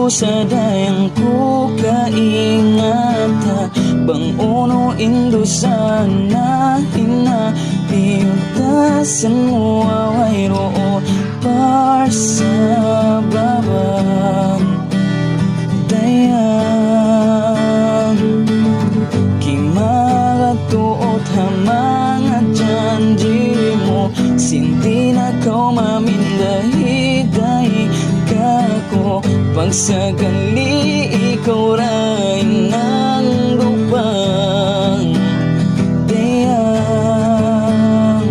sa dayang ko kaingata bang uno indo sana pinapiyutasan mo away roo par sa babang dayang kimagatuot hamang at janji mo sinti na kau mamindahi-dahi kako pagsakali ikaw ray ng lupang dayang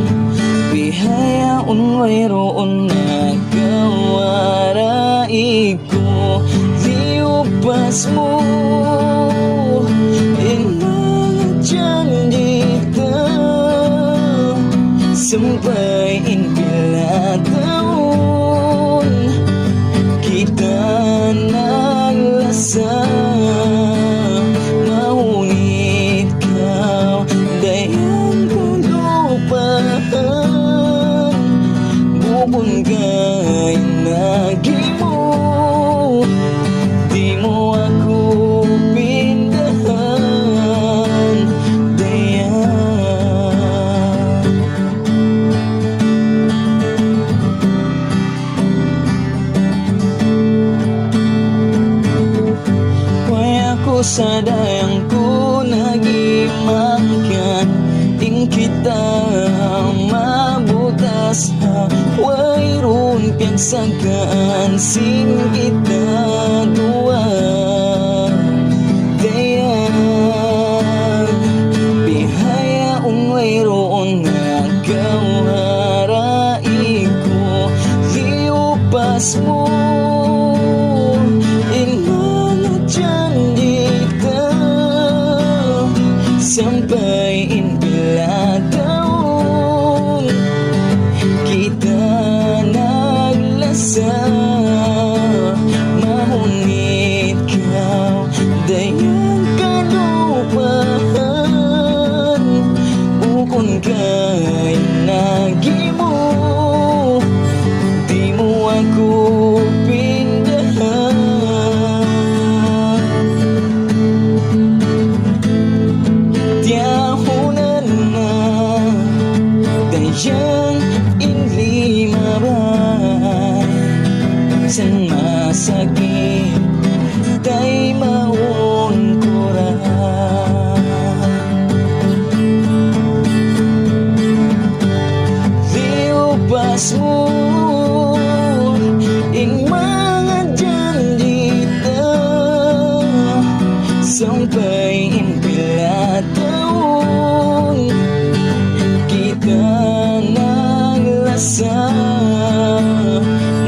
bihaya unway roon na kawarai ko liupas mo inang janji ka sampai inpila taon kita naglasa ngunit kau dayang kalupahan bukon kay nagimo di mo ako pindahan dayang sa dayang ko nagimangkan ing kita mabutas ha wayron piagsagaan sing kita dua dayang bihaya wayron na kawarai ko liupas mo sampai inpila taon kita naglasa mahunit kau dayang kalupahan bukon kay nagimo di mo ako pindahan yang inlima bay san masakit tay maun kurang liupas mo ing mga janji ta sampai inpila taon kita naglasa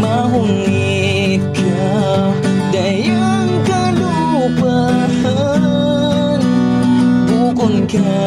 mahunit ka dayang kalupahan bukon ka